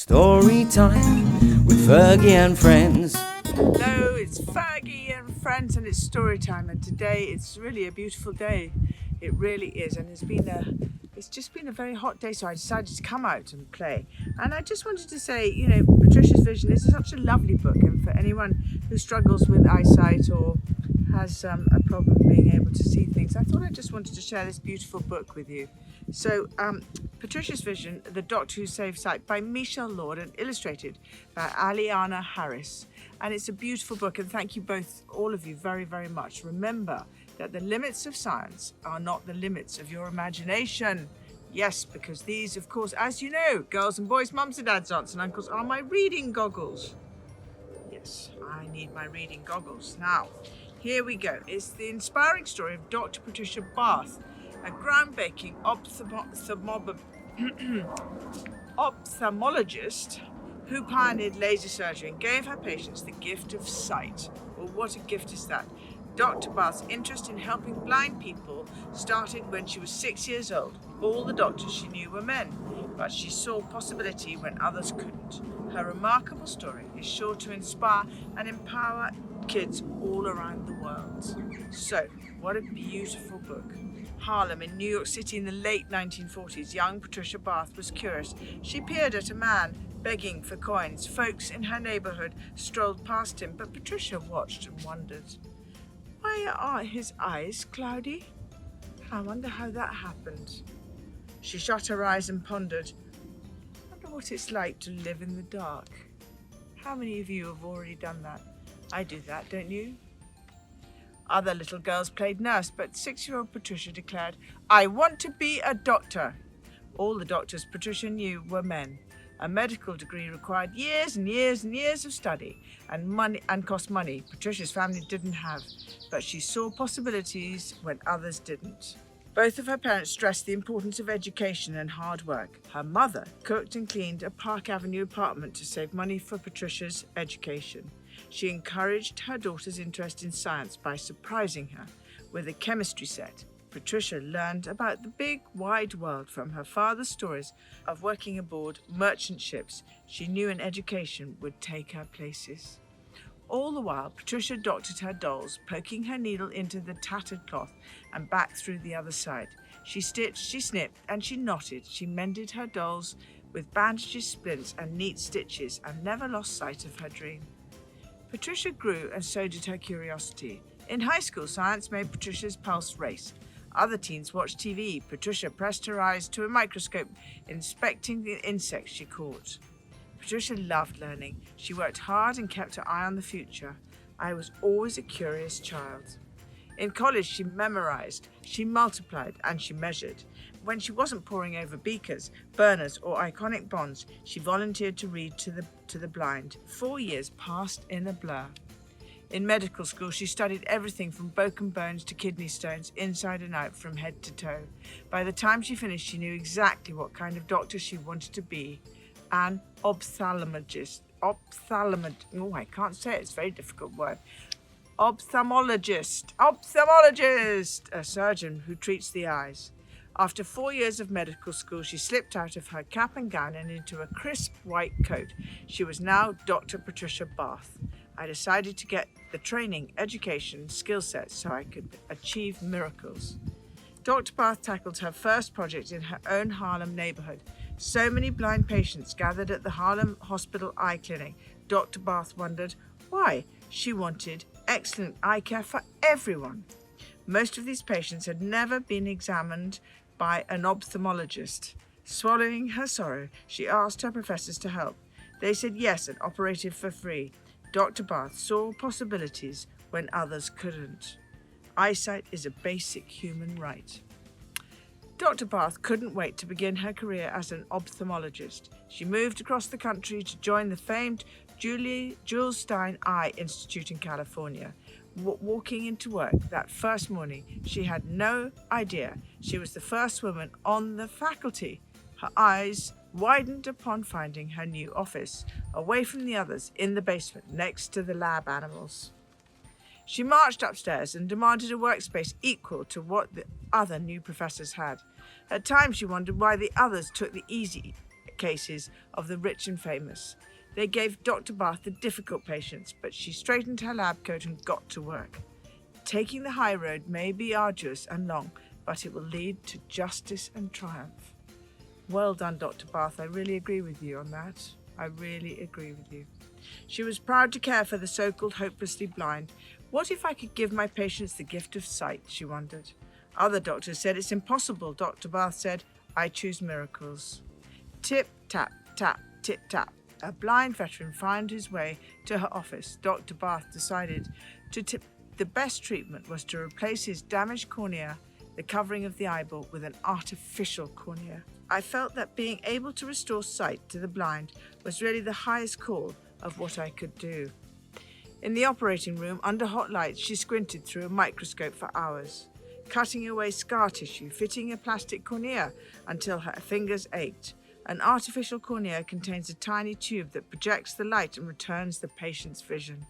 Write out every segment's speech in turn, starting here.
Story time with Fergie and friends. Hello, it's Fergie and friends, and it's story time. And today it's really a beautiful day. It really is, and it's just been a very hot day, so I decided to come out and play. And I just wanted to say, Patricia's Vision is such a lovely book, and for anyone who struggles with eyesight or has a problem being able to see things, I thought I just wanted to share this beautiful book with you. So, Patricia's Vision, The Doctor Who Saved Sight by Michelle Lord and illustrated by Aliana Harris. And it's a beautiful book, and thank you both, all of you, very, very much. Remember that the limits of science are not the limits of your imagination. Yes, because these, of course, as you know, girls and boys, mums and dads, aunts and uncles, are my reading goggles. Yes, I need my reading goggles. Now, here we go. It's the inspiring story of Dr. Patricia Bath, a groundbreaking ophthalmologist who pioneered laser surgery and gave her patients the gift of sight. Well, what a gift is that? Dr. Bath's interest in helping blind people started when she was 6 years old. All the doctors she knew were men, but she saw possibility when others couldn't. Her remarkable story is sure to inspire and empower kids all around the world. So, what a beautiful book. Harlem in New York City in the late 1940s, young Patricia Bath was curious. She peered at a man begging for coins. Folks in her neighborhood strolled past him, but Patricia watched and wondered. Why are his eyes cloudy? I wonder how that happened. She shut her eyes and pondered. I wonder what it's like to live in the dark. How many of you have already done that? I do that, don't you? Other little girls played nurse, but 6-year-old Patricia declared, I want to be a doctor. All the doctors Patricia knew were men. A medical degree required years and years and years of study and cost money Patricia's family didn't have, but she saw possibilities when others didn't. Both of her parents stressed the importance of education and hard work. Her mother cooked and cleaned a Park Avenue apartment to save money for Patricia's education. She encouraged her daughter's interest in science by surprising her with a chemistry set. Patricia learned about the big, wide world from her father's stories of working aboard merchant ships. She knew an education would take her places. All the while, Patricia doctored her dolls, poking her needle into the tattered cloth and back through the other side. She stitched, she snipped, and she knotted. She mended her dolls with bandages, splints, and neat stitches, and never lost sight of her dream. Patricia grew, and so did her curiosity. In high school, science made Patricia's pulse race. Other teens watched TV. Patricia pressed her eyes to a microscope, inspecting the insects she caught. Patricia loved learning. She worked hard and kept her eye on the future. I was always a curious child. In college, she memorized, she multiplied, and she measured. When she wasn't poring over beakers, burners, or iconic bonds, she volunteered to read to the blind. 4 years passed in a blur. In medical school, she studied everything from broken bones to kidney stones, inside and out, from head to toe. By the time she finished, she knew exactly what kind of doctor she wanted to be. An ophthalmologist. I can't say it. It's a very difficult word. Ophthalmologist, a surgeon who treats the eyes. After 4 years of medical school, she slipped out of her cap and gown and into a crisp white coat. She was now Dr. Patricia Bath. I decided to get the training, education, skill sets so I could achieve miracles. Dr. Bath tackled her first project in her own Harlem neighborhood. So many blind patients gathered at the Harlem Hospital Eye Clinic. Dr. Bath wondered why. She wanted excellent eye care for everyone. Most of these patients had never been examined by an ophthalmologist. Swallowing her sorrow, she asked her professors to help. They said yes and operated for free. Dr. Bath saw possibilities when others couldn't. Eyesight is a basic human right. Dr. Bath couldn't wait to begin her career as an ophthalmologist. She moved across the country to join the famed Jules Stein Eye Institute in California. Walking into work that first morning, she had no idea she was the first woman on the faculty. Her eyes widened upon finding her new office, away from the others in the basement next to the lab animals. She marched upstairs and demanded a workspace equal to what the other new professors had. At times she wondered why the others took the easy cases of the rich and famous. They gave Dr. Bath the difficult patients, but she straightened her lab coat and got to work. Taking the high road may be arduous and long, but it will lead to justice and triumph. Well done, Dr. Bath. I really agree with you on that. I really agree with you. She was proud to care for the so-called hopelessly blind. What if I could give my patients the gift of sight, she wondered. Other doctors said it's impossible. Dr. Bath said, I choose miracles. Tip, tap, tap, tip, tap. A blind veteran found his way to her office. Dr. Bath decided the best treatment was to replace his damaged cornea, the covering of the eyeball, with an artificial cornea. I felt that being able to restore sight to the blind was really the highest call of what I could do. In the operating room, under hot lights, she squinted through a microscope for hours, cutting away scar tissue, fitting a plastic cornea until her fingers ached. An artificial cornea contains a tiny tube that projects the light and returns the patient's vision.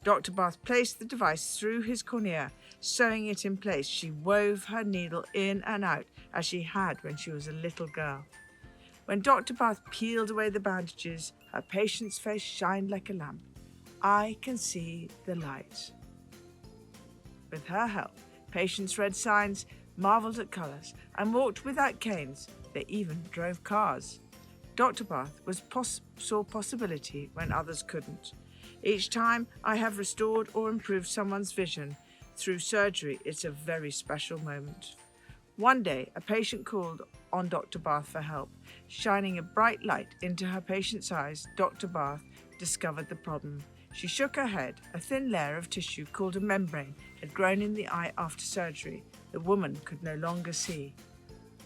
Dr. Bath placed the device through his cornea, sewing it in place. She wove her needle in and out as she had when she was a little girl. When Dr. Bath peeled away the bandages, her patient's face shined like a lamp. I can see the light. With her help, patients read signs, marveled at colours, and walked without canes. They even drove cars. Dr. Bath saw possibility when others couldn't. Each time I have restored or improved someone's vision through surgery, it's a very special moment. One day, a patient called on Dr. Bath for help. Shining a bright light into her patient's eyes, Dr. Bath discovered the problem. She shook her head. A thin layer of tissue called a membrane had grown in the eye after surgery. The woman could no longer see.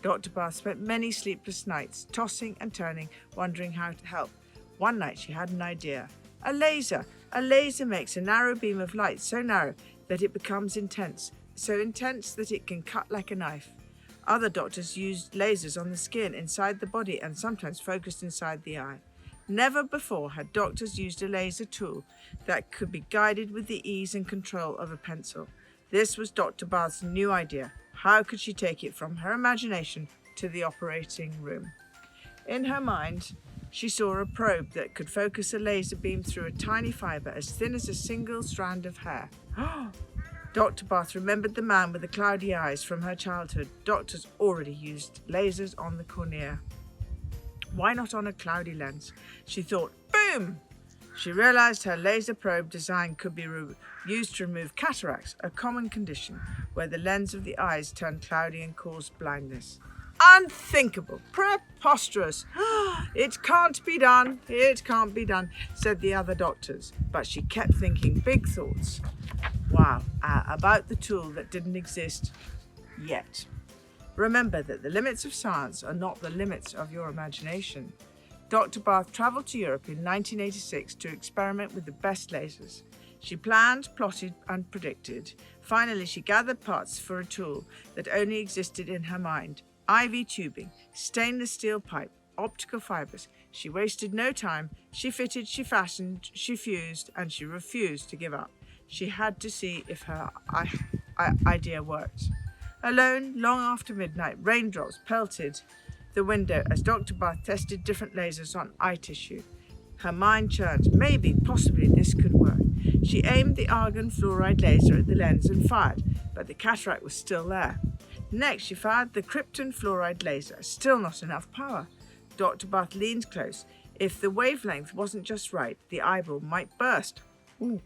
Dr. Bath spent many sleepless nights, tossing and turning, wondering how to help. One night she had an idea. A laser! A laser makes a narrow beam of light so narrow that it becomes intense, so intense that it can cut like a knife. Other doctors used lasers on the skin, inside the body, and sometimes focused inside the eye. Never before had doctors used a laser tool that could be guided with the ease and control of a pencil. This was Dr. Bath's new idea. How could she take it from her imagination to the operating room? In her mind, she saw a probe that could focus a laser beam through a tiny fibre as thin as a single strand of hair. Dr. Bath remembered the man with the cloudy eyes from her childhood. Doctors already used lasers on the cornea. Why not on a cloudy lens? She thought, boom! She realized her laser probe design could be used to remove cataracts, a common condition where the lens of the eyes turn cloudy and cause blindness. Unthinkable, preposterous. It can't be done, it can't be done, said the other doctors. But she kept thinking big thoughts. Wow, about the tool that didn't exist yet. Remember that the limits of science are not the limits of your imagination. Dr. Bath travelled to Europe in 1986 to experiment with the best lasers. She planned, plotted, and predicted. Finally, she gathered parts for a tool that only existed in her mind. IV tubing, stainless steel pipe, optical fibres. She wasted no time. She fitted, she fastened, she fused, and she refused to give up. She had to see if her idea worked. Alone, long after midnight, raindrops pelted the window as Dr. Bath tested different lasers on eye tissue. Her mind churned. Maybe, possibly, this could work. She aimed the argon fluoride laser at the lens and fired, but the cataract was still there. Next, she fired the krypton fluoride laser. Still not enough power. Dr. Bath leaned close. If the wavelength wasn't just right, the eyeball might burst. Ooh.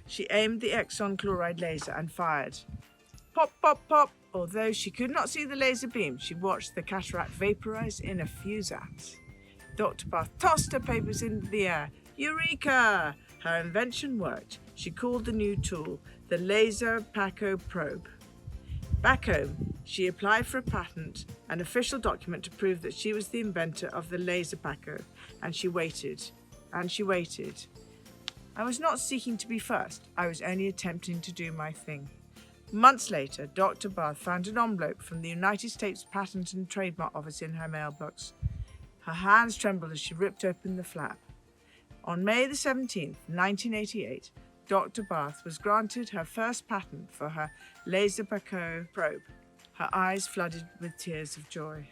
She aimed the Exxon chloride laser and fired. Pop, pop, pop. Although she could not see the laser beam, she watched the cataract vaporize in a few zaps. Dr. Bath tossed her papers into the air. Eureka! Her invention worked. She called the new tool the Laser Paco Probe. Back home, she applied for a patent, an official document to prove that she was the inventor of the Laser Paco, and she waited, and she waited. I was not seeking to be first. I was only attempting to do my thing. Months later, Dr. Bath found an envelope from the United States Patent and Trademark Office in her mailbox. Her hands trembled as she ripped open the flap. On May the 17th, 1988, Dr. Bath was granted her first patent for her Laser Paco probe. Her eyes flooded with tears of joy.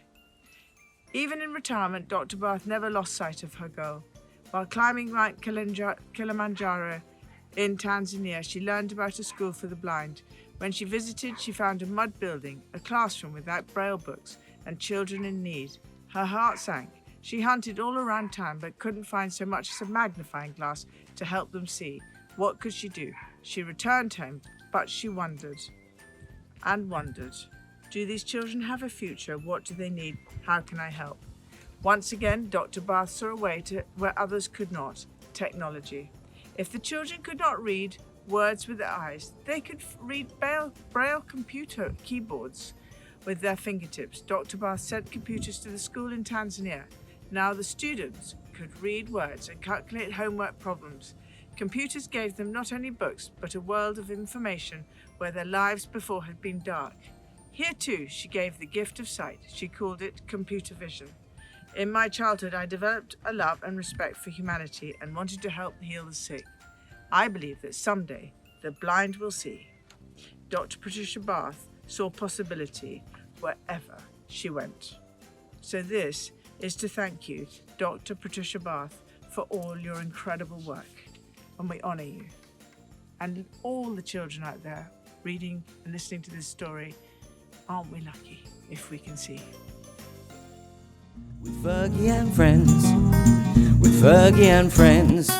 Even in retirement, Dr. Bath never lost sight of her goal. While climbing Mount Kilimanjaro in Tanzania, she learned about a school for the blind. When she visited, she found a mud building, a classroom without braille books, and children in need. Her heart sank. She hunted all around town but couldn't find so much as a magnifying glass to help them see. What could she do? She returned home, but she wondered and wondered. Do these children have a future? What do they need? How can I help? Once again, Dr. Bath saw a way to where others could not: technology. If the children could not read words with their eyes, they could read braille computer keyboards with their fingertips. Dr. Bath sent computers to the school in Tanzania. Now the students could read words and calculate homework problems. Computers gave them not only books, but a world of information where their lives before had been dark. Here too, she gave the gift of sight. She called it computer vision. In my childhood, I developed a love and respect for humanity and wanted to help heal the sick. I believe that someday the blind will see. Dr. Patricia Bath saw possibility wherever she went. So this is to thank you, Dr. Patricia Bath, for all your incredible work. And we honour you. And all the children out there reading and listening to this story, aren't we lucky if we can see? With Fergie and friends, with Fergie and friends.